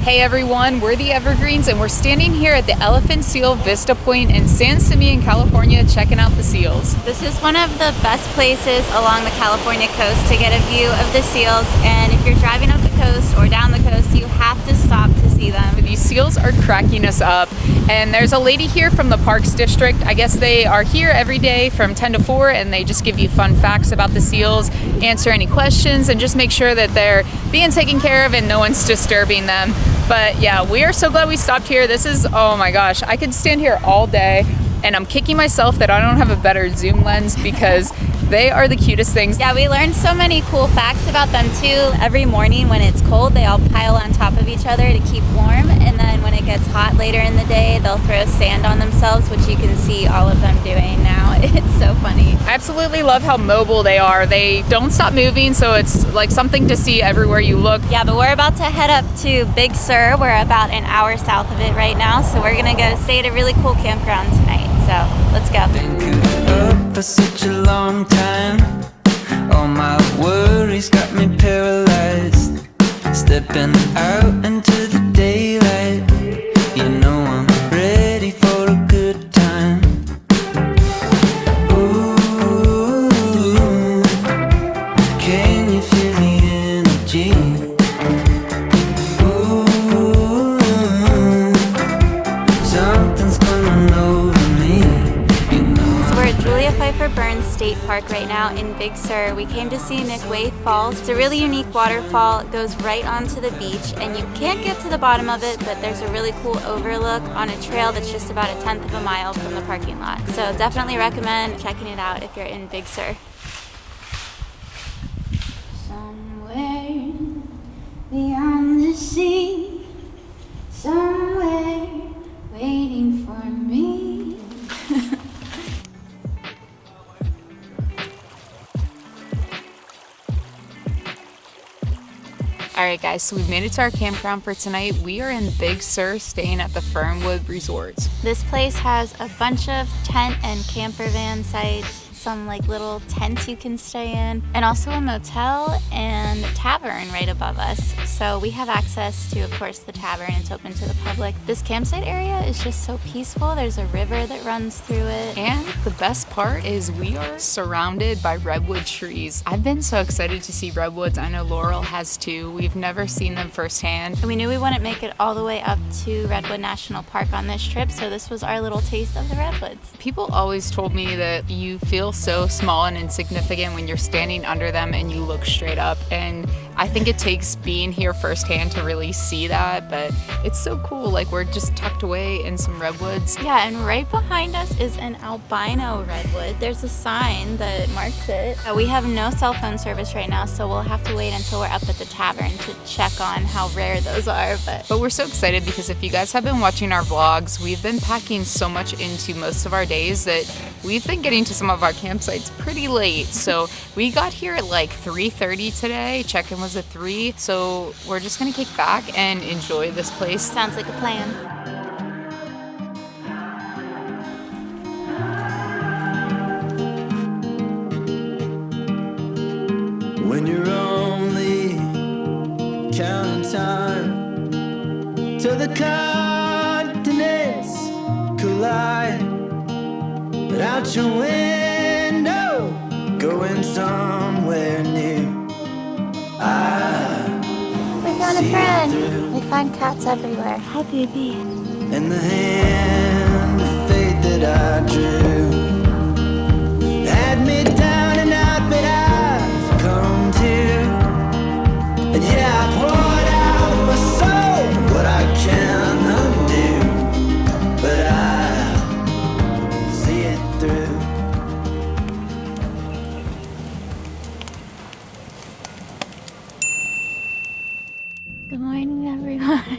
Hey everyone, we're the Evergreens and we're standing here at the Elephant Seal Vista Point in San Simeon, California, checking out the seals. This is one of the best places along the California coast to get a view of the seals, and if you're driving up the coast or down the coast, you have to stop to see them. These seals are cracking us up, and there's a lady here from the Parks District. I guess they are here every day from 10 to 4 and they just give you fun facts about the seals, answer any questions, and just make sure that they're being taken care of and no one's disturbing them. But yeah, we are so glad we stopped here. This is, oh my gosh, I could stand here all day, and I'm kicking myself that I don't have a better zoom lens because they are the cutest things. Yeah, we learned so many cool facts about them too. Every morning when it's cold, they all pile on top of each other to keep warm, and then when it gets hot later in the day, they'll throw sand on themselves, which you can see all of them doing now. It's so funny. I absolutely love how mobile they are. They don't stop moving, so it's like something to see everywhere you look. Yeah, but we're about to head up to Big Sur. We're about an hour south of it right now, so we're gonna go stay at a really cool campground tonight. So let's go. Been cooped up for such a long time. All my worries got me paralyzed. Stepping out into the daylight, you know I'm ready for a good time. Ooh, can you feel the energy? Ooh, something's coming over me, you know. So we're at Pfeiffer State Park right now in Big Sur. We came to see McWay Falls. It's a really unique waterfall. It goes right onto the beach, and you can't get to the bottom of it, but there's a really cool overlook on a trail that's just about 1/10 of a mile from the parking lot. So definitely recommend checking it out if you're in Big Sur. Somewhere beyond the sea, somewhere waiting for me. Alright guys, so we've made it to our campground for tonight. We are in Big Sur, staying at the Fernwood Resorts. This place has a bunch of tent and camper van sites, some like little tents you can stay in, and also a motel and a tavern right above us. So we have access to, of course, the tavern. It's open to the public. This campsite area is just so peaceful. There's a river that runs through it. And the best part is we are surrounded by redwood trees. I've been so excited to see redwoods. I know Laurel has too. We've never seen them firsthand. And we knew we wouldn't make it all the way up to Redwood National Park on this trip, so this was our little taste of the redwoods. People always told me that you feel so small and insignificant when you're standing under them and you look straight up, and I think it takes being here firsthand to really see that. But it's so cool, like we're just tucked away in some redwoods. Yeah, and right behind us is an albino redwood. There's a sign that marks it. We have no cell phone service right now, so we'll have to wait until we're up at the tavern to check on how rare those are. But we're so excited because if you guys have been watching our vlogs, we've been packing so much into most of our days that we've been getting to some of our campsites pretty late. So we got here at like 3:30 today. Check-in was at 3. So we're just gonna kick back and enjoy this place. Sounds like a plan. When you're only counting time till the continents collide, but out your window, going somewhere new. We found a friend. We find cats everywhere. Hi, baby. And the hand of fate that I drew had me down and out, but I've come to. And yeah, I poured out my soul, what I can undo, but I see it through. Good morning, everyone.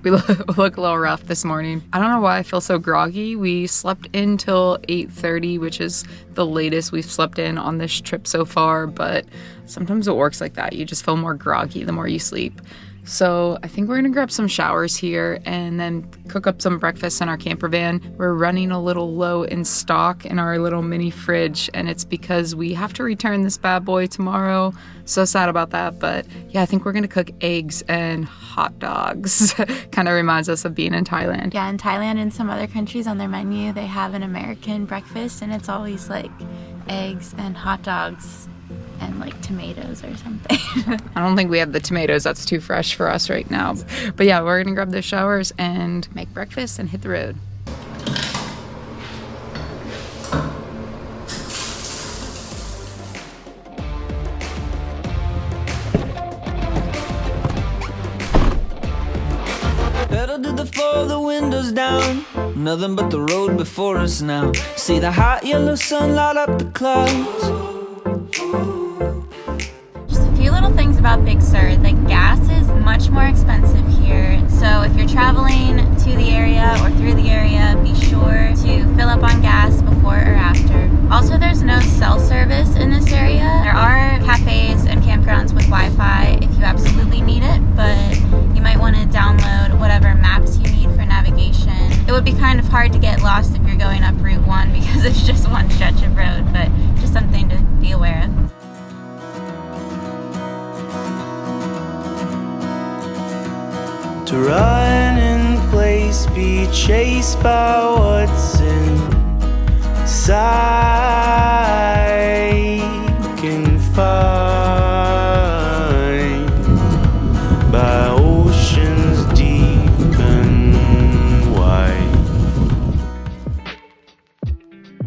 We look a little rough this morning. I don't know why I feel so groggy. We slept in till 8:30, which is the latest we've slept in on this trip so far, but sometimes it works like that. You just feel more groggy the more you sleep. So I think we're gonna grab some showers here and then cook up some breakfast in our camper van. We're running a little low in stock in our little mini fridge, and it's because we have to return this bad boy tomorrow. So sad about that, but yeah, I think we're gonna cook eggs and hot dogs. Kind of reminds us of being in Thailand. Yeah, in Thailand and some other countries on their menu, they have an American breakfast, and it's always like eggs and hot dogs and like tomatoes or something. I don't think we have the tomatoes. That's too fresh for us right now. But yeah, we're gonna grab the showers and make breakfast and hit the road. Pedal to the floor, the windows down. Nothing but the road before us now. See the hot yellow sun light up the clouds. Just a few little things about Big Sur. The gas is much more expensive here. So if you're traveling to the area or through the area, be sure to fill up on gas before or after. Also, there's no cell service in this area. There are cafes and campgrounds with Wi-Fi if you absolutely need it, but you might want to download whatever maps you need for navigation. It would be kind of hard to get lost if you're going up Route 1 because it's just one stretch of road, but just something to be aware of. To run in place, be chased by what's inside. Can find by oceans deep and wide.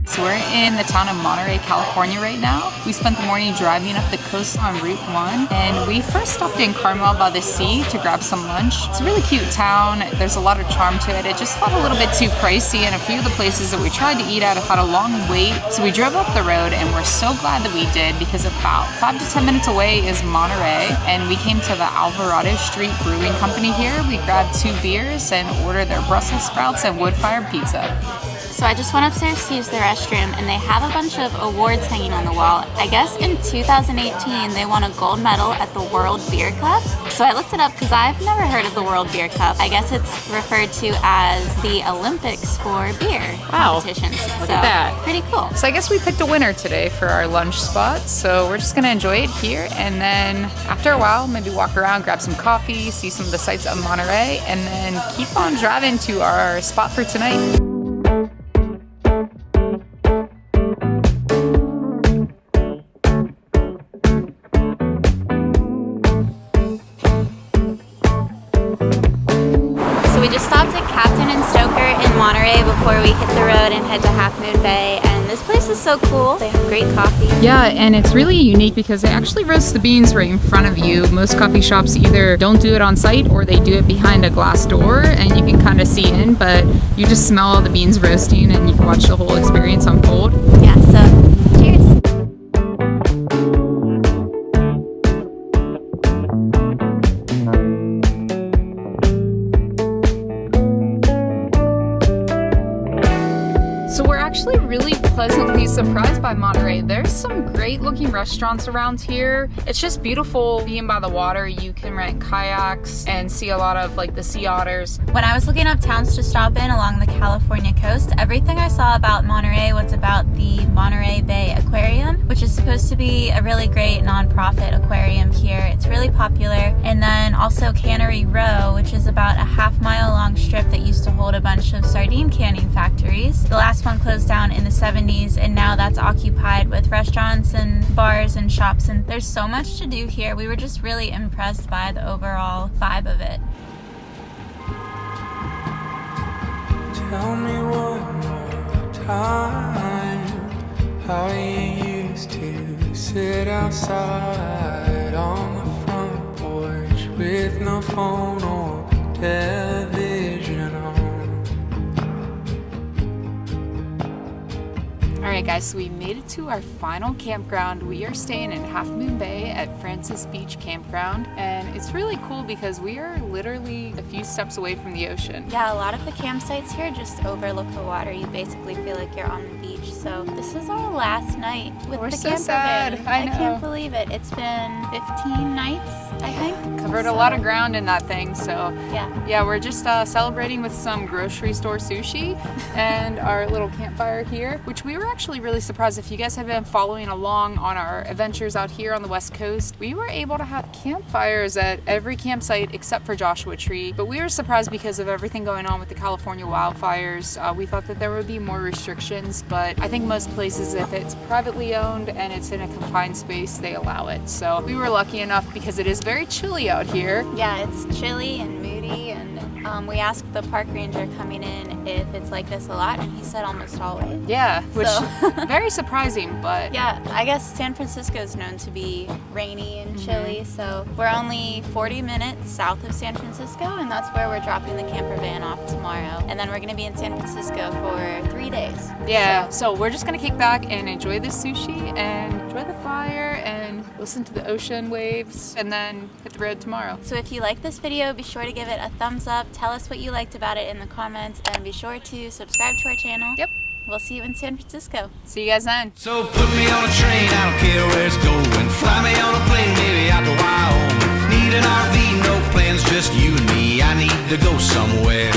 So we're in the town of Monterey, California right now. We spent the morning driving up the coast on Route 1, and we first stopped in Carmel by the sea to grab some lunch. It's a really cute town. There's a lot of charm to it. It just felt a little bit too pricey, and a few of the places that we tried to eat at had a long wait. So we drove up the road, and we're so glad that we did because about 5 to 10 minutes away is Monterey, and we came to the Alvarado Street Brewing Company here. We grabbed 2 beers and ordered their Brussels sprouts and wood-fired pizza. So I just went upstairs to use the restroom, and they have a bunch of awards hanging on the wall. I guess in 2018 they won a gold medal at the World Beer Cup. So I looked it up because I've never heard of the World Beer Cup. I guess it's referred to as the Olympics for beer competitions. Look at that. Pretty cool. So I guess we picked a winner today for our lunch spot. So we're just gonna enjoy it here, and then after a while, maybe walk around, grab some coffee, see some of the sights of Monterey, and then keep on driving to our spot for tonight. Monterey before we hit the road and head to Half Moon Bay, and this place is so cool. They have great coffee. Yeah, and it's really unique because they actually roast the beans right in front of you. Most coffee shops either don't do it on site or they do it behind a glass door and you can kind of see in, but you just smell all the beans roasting and you can watch the whole experience unfold. Yeah, so cheers. Actually really pleasantly surprised by Monterey. There's some great looking restaurants around here. It's just beautiful being by the water. You can rent kayaks and see a lot of like the sea otters. When I was looking up towns to stop in along the California coast, everything I saw about Monterey was about the Monterey Bay Aquarium, which is supposed to be a really great nonprofit aquarium here. It's really popular. And then also Cannery Row, which is about a half-mile long strip that used to hold a bunch of sardine canning factories. The last one closed down in the 70s, and now that's occupied with restaurants and bars and shops, and there's so much to do here. We were just really impressed by the overall vibe of it. Tell me one more time how you used to sit outside on the front porch with no phone or television on. Our Alright guys, so we made it to our final campground. We are staying in Half Moon Bay at Francis Beach Campground, and it's really cool because we are literally a few steps away from the ocean. Yeah, a lot of the campsites here just overlook the water. You basically feel like you're on the beach. So this is our last night with We're the so camper sad. van. I know. Can't believe it. It's been 15 nights, I think. Covered a lot of ground in that thing, so Yeah. we're just celebrating with some grocery store sushi and our little campfire here, which we were actually really surprised. If you guys have been following along on our adventures out here on the West Coast, we were able to have campfires at every campsite except for Joshua Tree, but we were surprised because of everything going on with the California wildfires. We thought that there would be more restrictions, but I think most places, if it's privately owned and it's in a confined space, they allow it. So we were lucky enough because it is very chilly out here. Yeah, it's chilly and moody, and we asked the park ranger coming in if it's like this a lot, and he said almost always. Yeah, which So- very surprising, but Yeah, I guess San Francisco is known to be rainy and chilly, so we're only 40 minutes south of San Francisco, and that's where we're dropping the camper van off tomorrow. And then we're gonna be in San Francisco for 3 days. yeah, so we're just gonna kick back and enjoy the sushi and enjoy the fire and listen to the ocean waves and then hit the road tomorrow. So if you like this video, be sure to give it a thumbs up, tell us what you liked about it in the comments, and be sure to subscribe to our channel. Yep. We'll see you in San Francisco. See you guys then. So put me on a train, I don't care where it's going. Fly me on a plane, maybe out to Wyoming. Need an RV, no plans, just you and me. I need to go somewhere